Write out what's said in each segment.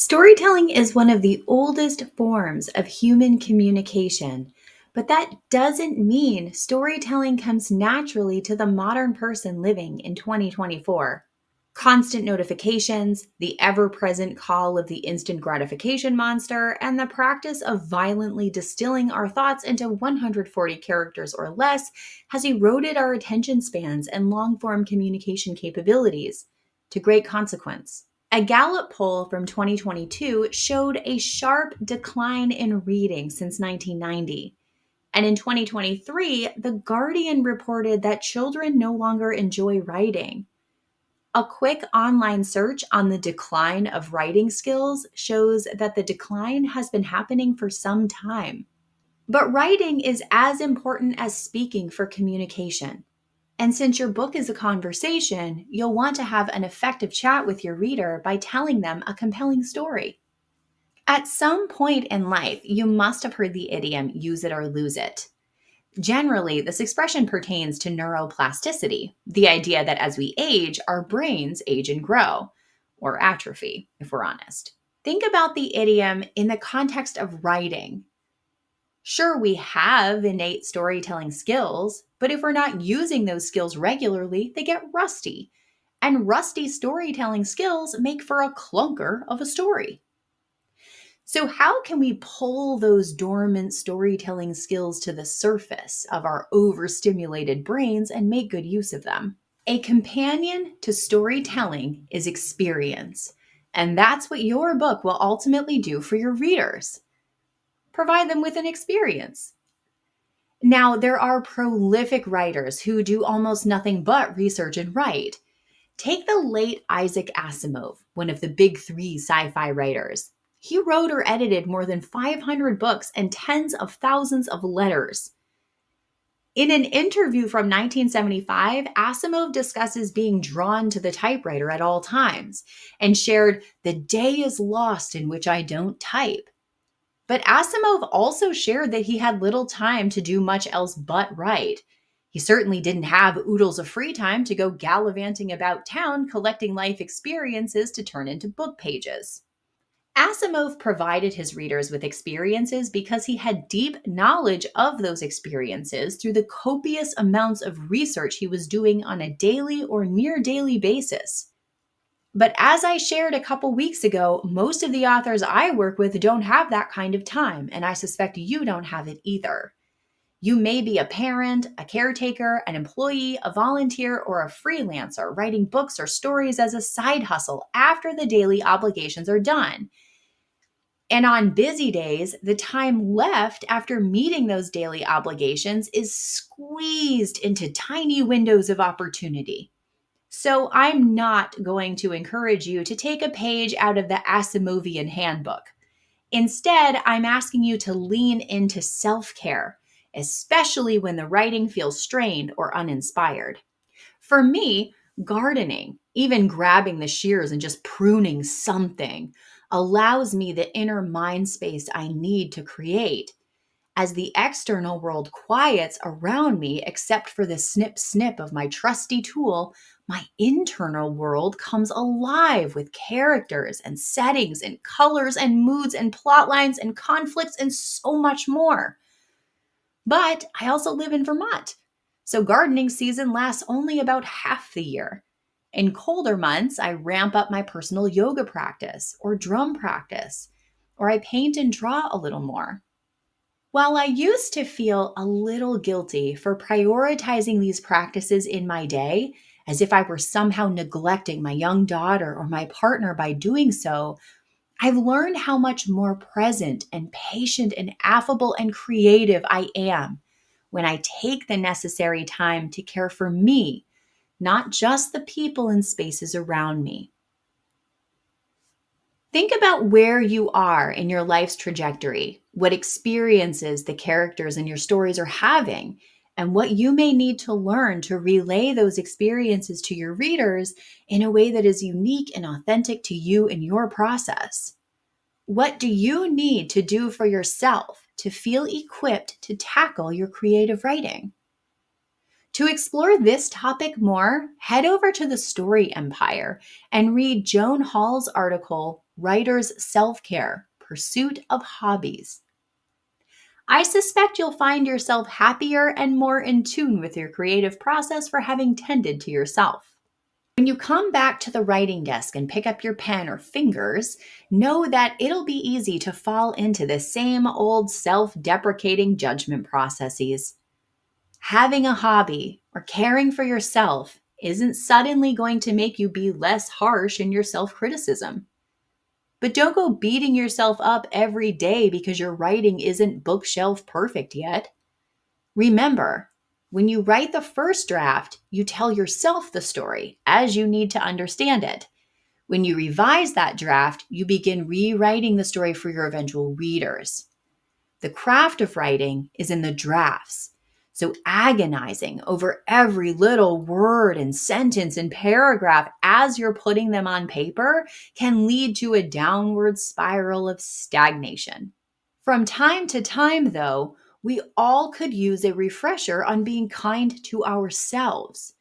Storytelling is one of the oldest forms of human communication, but that doesn't mean storytelling comes naturally to the modern person living in 2024. Constant notifications, the ever present call of the instant gratification monster, and the practice of violently distilling our thoughts into 140 characters or less has eroded our attention spans and long form communication capabilities to great consequence. A Gallup poll from 2022 showed a sharp decline in reading since 1990. And in 2023, The Guardian reported that children no longer enjoy writing. A quick online search on the decline of writing skills shows that the decline has been happening for some time. But writing is as important as speaking for communication. And since your book is a conversation, you'll want to have an effective chat with your reader by telling them a compelling story. At some point in life, you must have heard the idiom use it or lose it. Generally, this expression pertains to neuroplasticity, the idea that as we age, our brains age and grow, or atrophy, if we're honest. Think about the idiom in the context of writing. Sure, we have innate storytelling skills, but if we're not using those skills regularly, they get rusty. And rusty storytelling skills make for a clunker of a story. So, how can we pull those dormant storytelling skills to the surface of our overstimulated brains and make good use of them? A companion to storytelling is experience, and that's what your book will ultimately do for your readers. Provide them with an experience. Now, there are prolific writers who do almost nothing but research and write. Take the late Isaac Asimov, one of the big three sci-fi writers. He wrote or edited more than 500 books and tens of thousands of letters. In an interview from 1975, Asimov discusses being drawn to the typewriter at all times and shared, "The day is lost in which I don't type." But Asimov also shared that he had little time to do much else but write. He certainly didn't have oodles of free time to go gallivanting about town collecting life experiences to turn into book pages. Asimov provided his readers with experiences because he had deep knowledge of those experiences through the copious amounts of research he was doing on a daily or near daily basis. But as I shared a couple weeks ago, most of the authors I work with don't have that kind of time, and I suspect you don't have it either. You may be a parent, a caretaker, an employee, a volunteer, or a freelancer writing books or stories as a side hustle after the daily obligations are done. And on busy days, the time left after meeting those daily obligations is squeezed into tiny windows of opportunity. So I'm not going to encourage you to take a page out of the Asimovian handbook. Instead, I'm asking you to lean into self-care, especially when the writing feels strained or uninspired. For me, gardening, even grabbing the shears and just pruning something, allows me the inner mind space I need to create. As the external world quiets around me, except for the snip snip of my trusty tool, my internal world comes alive with characters and settings and colors and moods and plot lines and conflicts and so much more. But I also live in Vermont, so gardening season lasts only about half the year. In colder months, I ramp up my personal yoga practice or drum practice, or I paint and draw a little more. While I used to feel a little guilty for prioritizing these practices in my day, as if I were somehow neglecting my young daughter or my partner by doing so, I've learned how much more present and patient and affable and creative I am when I take the necessary time to care for me, not just the people and spaces around me. Think about where you are in your life's trajectory, what experiences the characters in your stories are having, and what you may need to learn to relay those experiences to your readers in a way that is unique and authentic to you and your process. What do you need to do for yourself to feel equipped to tackle your creative writing? To explore this topic more, head over to the Story Empire and read Joan Hall's article, Writer's Self-Care, Pursuit of Hobbies. I suspect you'll find yourself happier and more in tune with your creative process for having tended to yourself. When you come back to the writing desk and pick up your pen or fingers, know that it'll be easy to fall into the same old self-deprecating judgment processes. Having a hobby or caring for yourself isn't suddenly going to make you be less harsh in your self-criticism. But don't go beating yourself up every day because your writing isn't bookshelf perfect yet. Remember, when you write the first draft, you tell yourself the story as you need to understand it. When you revise that draft, you begin rewriting the story for your eventual readers. The craft of writing is in the drafts. So agonizing over every little word and sentence and paragraph as you're putting them on paper can lead to a downward spiral of stagnation. From time to time, though, we all could use a refresher on being kind to ourselves.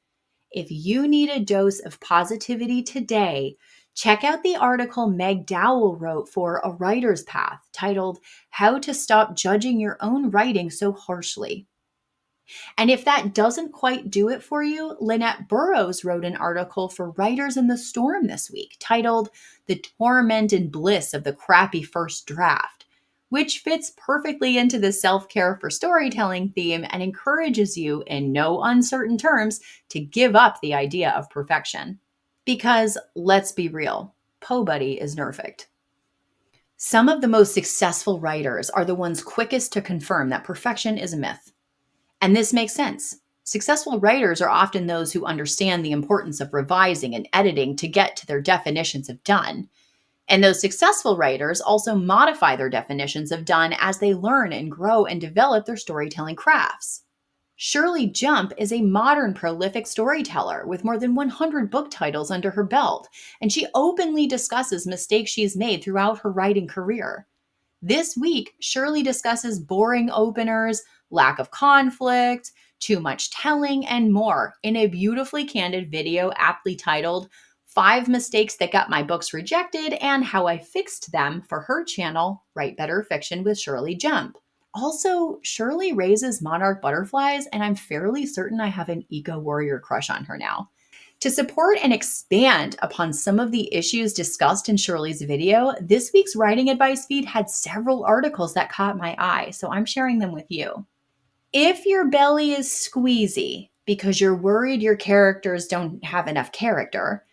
If you need a dose of positivity today, check out the article Meg Dowell wrote for A Writer's Path titled How to Stop Judging Your Own Writing So Harshly. And if that doesn't quite do it for you, Lynette Burrows wrote an article for Writers in the Storm this week titled The Torment and Bliss of the Crappy First Draft, which fits perfectly into the self-care for storytelling theme and encourages you in no uncertain terms to give up the idea of perfection. Because let's be real, Pobuddy is nerfect. Some of the most successful writers are the ones quickest to confirm that perfection is a myth. And this makes sense. Successful writers are often those who understand the importance of revising and editing to get to their definitions of done. And those successful writers also modify their definitions of done as they learn and grow and develop their storytelling crafts. Shirley Jump is a modern prolific storyteller with more than 100 book titles under her belt, and she openly discusses mistakes she's made throughout her writing career. This week, Shirley discusses boring openers, lack of conflict, too much telling, and more in a beautifully candid video aptly titled 5 Mistakes That Got My Books Rejected and How I Fixed Them for her channel, Write Better Fiction with Shirley Jump. Also, Shirley raises monarch butterflies, and I'm fairly certain I have an eco-warrior crush on her now. To support and expand upon some of the issues discussed in Shirley's video, this week's writing advice feed had several articles that caught my eye, so I'm sharing them with you. If your belly is squeezy because you're worried your characters don't have enough character,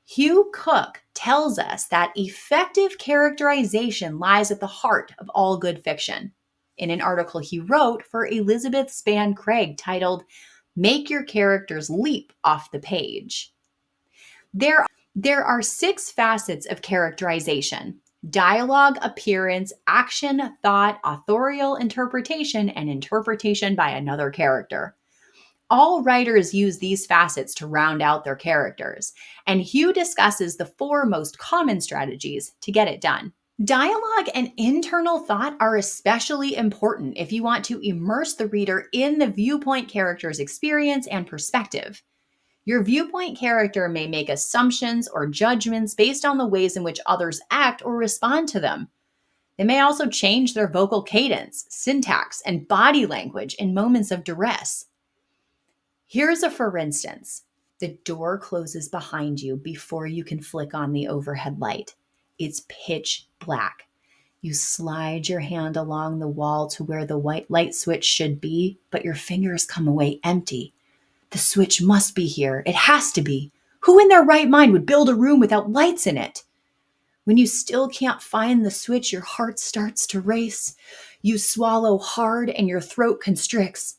Hugh Cook tells us that effective characterization lies at the heart of all good fiction in an article he wrote for Elizabeth Spann Craig titled Make Your Characters Leap Off the Page. There are 6 facets of characterization: dialogue, appearance, action, thought, authorial interpretation, and interpretation by another character. All writers use these facets to round out their characters, and Hugh discusses the 4 most common strategies to get it done. Dialogue and internal thought are especially important if you want to immerse the reader in the viewpoint character's experience and perspective. Your viewpoint character may make assumptions or judgments based on the ways in which others act or respond to them. They may also change their vocal cadence, syntax, and body language in moments of duress. Here's a for instance. The door closes behind you before you can flick on the overhead light. It's pitch black. You slide your hand along the wall to where the white light switch should be, but your fingers come away empty. The switch must be here. It has to be. Who in their right mind would build a room without lights in it? When you still can't find the switch, your heart starts to race. You swallow hard and your throat constricts.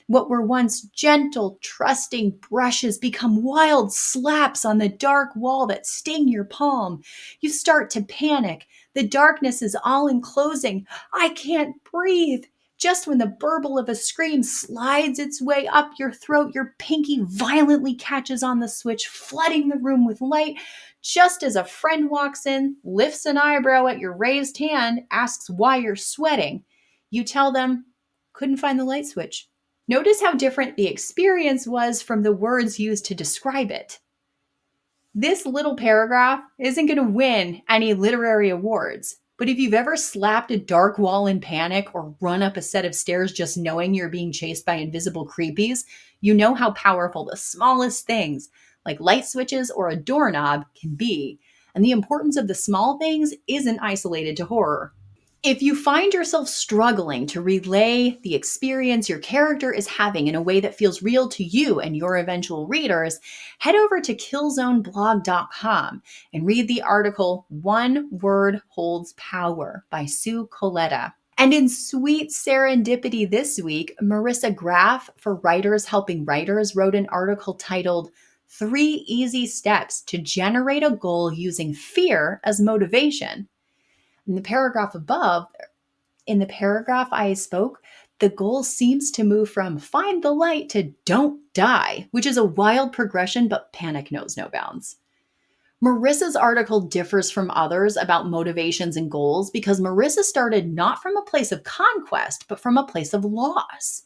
What were once gentle, trusting brushes become wild slaps on the dark wall that sting your palm. You start to panic. The darkness is all enclosing. I can't breathe. Just when the burble of a scream slides its way up your throat, your pinky violently catches on the switch, flooding the room with light. Just as a friend walks in, lifts an eyebrow at your raised hand, asks why you're sweating, you tell them, couldn't find the light switch. Notice how different the experience was from the words used to describe it. This little paragraph isn't going to win any literary awards, but if you've ever slapped a dark wall in panic or run up a set of stairs just knowing you're being chased by invisible creepies, you know how powerful the smallest things, like light switches or a doorknob, can be. And the importance of the small things isn't isolated to horror. If you find yourself struggling to relay the experience your character is having in a way that feels real to you and your eventual readers, head over to killzoneblog.com and read the article One Word Holds Power by Sue Colletta. And in sweet serendipity this week, Marissa Graff for Writers Helping Writers wrote an article titled 3 Easy Steps to Generate a Goal Using Fear as Motivation. In the paragraph above, in the paragraph I spoke, the goal seems to move from find the light to don't die, which is a wild progression, but panic knows no bounds. Marissa's article differs from others about motivations and goals because Marissa started not from a place of conquest, but from a place of loss.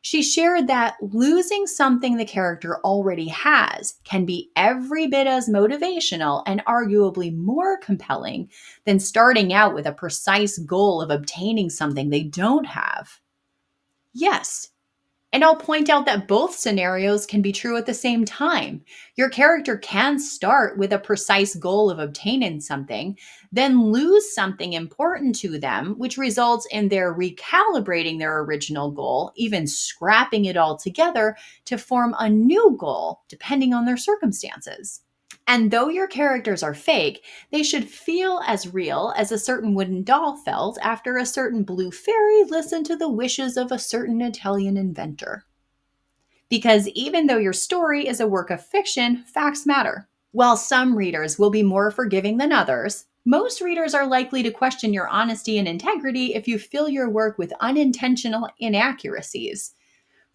She shared that losing something the character already has can be every bit as motivational and arguably more compelling than starting out with a precise goal of obtaining something they don't have. Yes, and I'll point out that both scenarios can be true at the same time. Your character can start with a precise goal of obtaining something, then lose something important to them, which results in their recalibrating their original goal, even scrapping it all together to form a new goal, depending on their circumstances. And though your characters are fake, they should feel as real as a certain wooden doll felt after a certain blue fairy listened to the wishes of a certain Italian inventor. Because even though your story is a work of fiction, facts matter. While some readers will be more forgiving than others, most readers are likely to question your honesty and integrity if you fill your work with unintentional inaccuracies.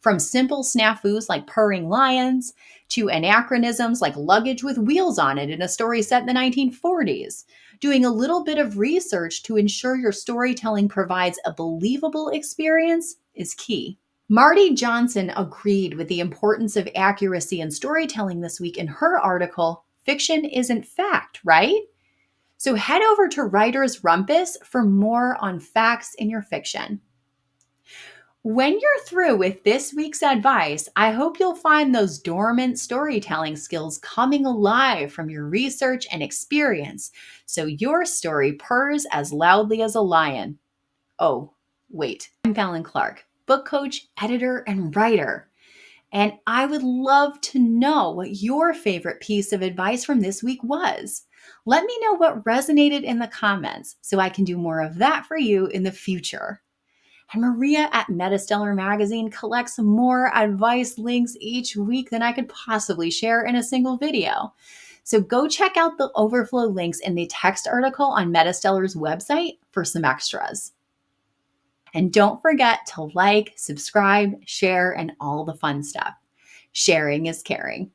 From simple snafus like purring lions, to anachronisms like luggage with wheels on it in a story set in the 1940s. Doing a little bit of research to ensure your storytelling provides a believable experience is key. Marti Johnson agreed with the importance of accuracy in storytelling this week in her article, Fiction Isn't Fact, right? So head over to Writer's Rumpus for more on facts in your fiction. When you're through with this week's advice, I hope you'll find those dormant storytelling skills coming alive from your research and experience, so your story purrs as loudly as a lion. Oh, wait. I'm Fallon Clark, book coach, editor, and writer. And I would love to know what your favorite piece of advice from this week was. Let me know what resonated in the comments so I can do more of that for you in the future. And Maria at MetaStellar Magazine collects more advice links each week than I could possibly share in a single video. So go check out the overflow links in the text article on MetaStellar's website for some extras. And don't forget to like, subscribe, share, and all the fun stuff. Sharing is caring.